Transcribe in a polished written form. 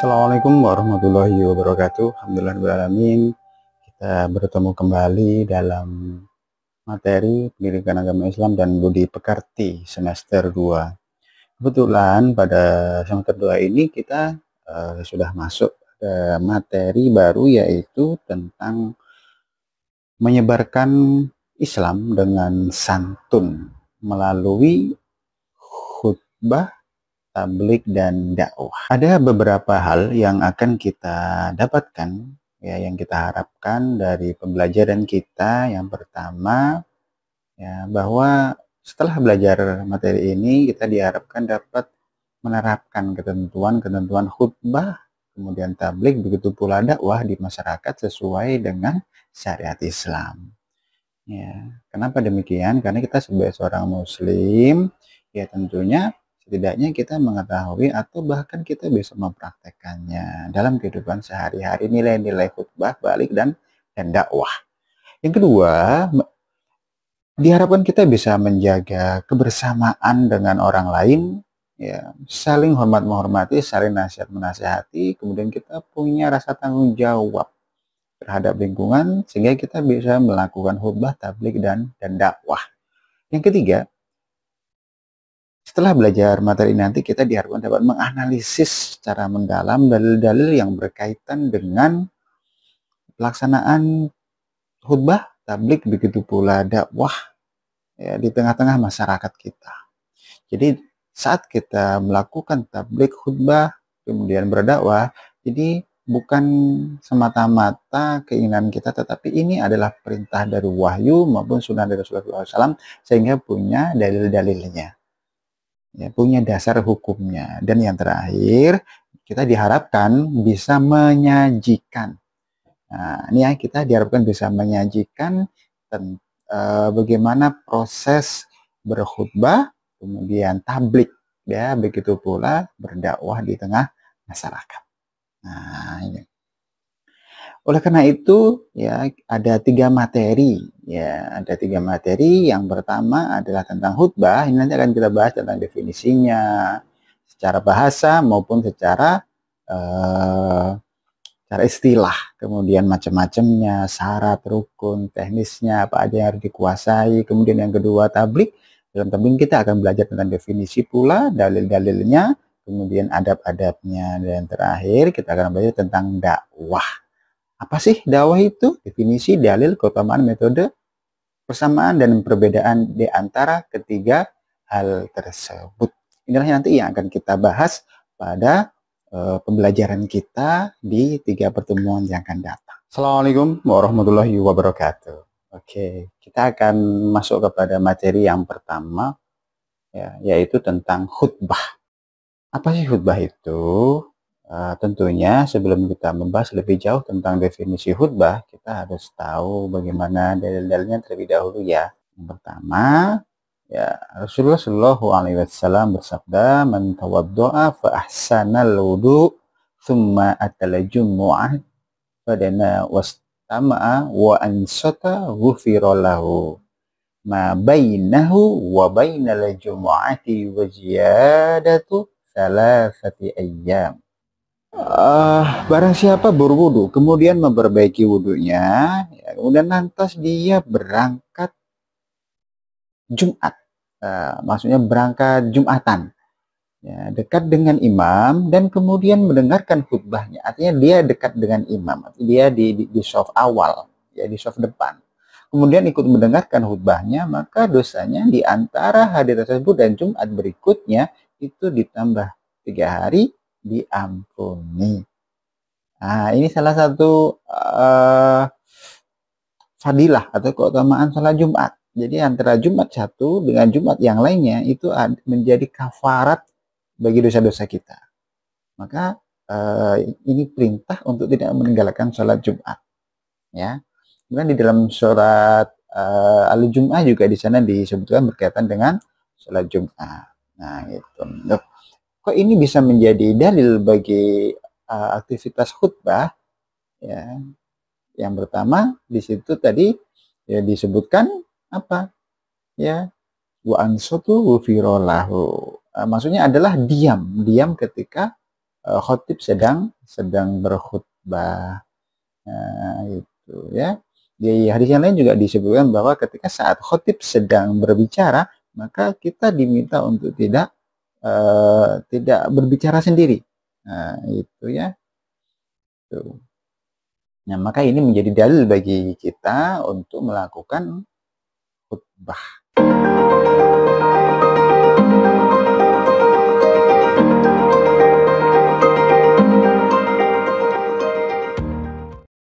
Assalamualaikum warahmatullahi wabarakatuh. Alhamdulillahirrahmanirrahim. Kita bertemu kembali dalam materi Pendidikan Agama Islam dan Budi Pekerti semester 2. Kebetulan pada semester 2 ini kita sudah masuk ke materi baru, yaitu tentang menyebarkan Islam dengan santun melalui khutbah, tablik, dan dakwah. Ada beberapa hal yang akan kita dapatkan, ya, yang kita harapkan dari pembelajaran kita. Yang pertama, ya, bahwa setelah belajar materi ini kita diharapkan dapat menerapkan ketentuan-ketentuan khutbah, kemudian tablik, begitu pula dakwah di masyarakat sesuai dengan syariat Islam. Ya, kenapa demikian? Karena kita sebagai seorang muslim, ya tentunya setidaknya kita mengetahui atau bahkan kita bisa mempraktekannya dalam kehidupan sehari-hari, nilai-nilai khutbah, balik, dan dakwah. Yang kedua, diharapkan kita bisa menjaga kebersamaan dengan orang lain, ya, saling hormat menghormati, saling nasihat menasihati, kemudian kita punya rasa tanggung jawab terhadap lingkungan sehingga kita bisa melakukan khutbah, tablik, dan dakwah. Yang ketiga, setelah belajar materi nanti kita diharapkan dapat menganalisis secara mendalam dalil-dalil yang berkaitan dengan pelaksanaan khutbah, tablik, begitu pula dakwah, ya, di tengah-tengah masyarakat kita. Jadi saat kita melakukan tablik, khutbah, kemudian berdakwah, jadi bukan semata-mata keinginan kita, tetapi ini adalah perintah dari wahyu maupun sunnah dari Rasulullah SAW, sehingga punya dalil-dalilnya, ya, punya dasar hukumnya. Dan yang terakhir, kita diharapkan bisa menyajikan. Nah, ini ya, kita diharapkan bisa menyajikan bagaimana proses berkhutbah, kemudian tablik, ya, begitu pula berdakwah di tengah masyarakat. Nah, ini. Oleh karena itu, ya, ada tiga materi. Ya, ada tiga materi. Yang pertama adalah tentang khutbah. Ini nanti akan kita bahas tentang definisinya, secara bahasa maupun secara istilah. Kemudian macam-macamnya, syarat, rukun, teknisnya, apa aja yang harus dikuasai. Kemudian yang kedua, tablik. Dalam tablik kita akan belajar tentang definisi pula, dalil-dalilnya, kemudian adab-adabnya. Dan terakhir kita akan belajar tentang dakwah. Apa sih dakwah itu? Definisi, dalil, keutamaan, metode, persamaan, dan perbedaan di antara ketiga hal tersebut. Inilah nanti yang akan kita bahas pada pembelajaran kita di 3 pertemuan yang akan datang. Assalamualaikum warahmatullahi wabarakatuh. Oke, kita akan masuk kepada materi yang pertama, ya, yaitu tentang khutbah. Apa sih khutbah itu? Tentunya sebelum kita membahas lebih jauh tentang definisi khutbah, kita harus tahu bagaimana dalil-dalilnya terlebih dahulu, ya. Yang pertama, ya, Rasulullah Shallallahu Alaihi Wasallam bersabda, "Man tawaddo'a fa ahsanal wudu, thumma atal jumu'ah, fadana wastama'a wa ansata ghufira lahu ma bainahu wa bainal jumu'ati wa ziyadatu thalathati ayyam." Barang siapa berwudu kemudian memperbaiki wudunya, ya, kemudian lantas dia berangkat Jumat, maksudnya berangkat Jumatan, ya, dekat dengan imam dan kemudian mendengarkan khutbahnya. Artinya dia dekat dengan imam, dia di shaf awal, ya, di shaf depan. Kemudian ikut mendengarkan khutbahnya, maka dosanya di antara hari tersebut dan Jumat berikutnya itu ditambah 3 hari diampuni. Nah, ini salah satu fadilah atau keutamaan salat Jumat. Jadi antara Jumat satu dengan Jumat yang lainnya itu menjadi kafarat bagi dosa-dosa kita. Maka ini perintah untuk tidak meninggalkan sholat Jumat, ya. Kemudian di dalam surat Al-Jum'ah juga di sana disebutkan berkaitan dengan sholat Jumat. Nah, gitu. Loh, kok ini bisa menjadi dalil bagi aktivitas khutbah? Ya, yang pertama di situ tadi, ya, disebutkan apa? Ya, wa ansatu ghufira lahu. Maksudnya adalah diam ketika khotib sedang berkhutbah. Nah, itu ya. Di hadis yang lain juga disebutkan bahwa ketika saat khotib sedang berbicara, maka kita diminta untuk tidak berbicara sendiri. Nah, itu ya. Tuh. Nah, maka ini menjadi dalil bagi kita untuk melakukan khutbah.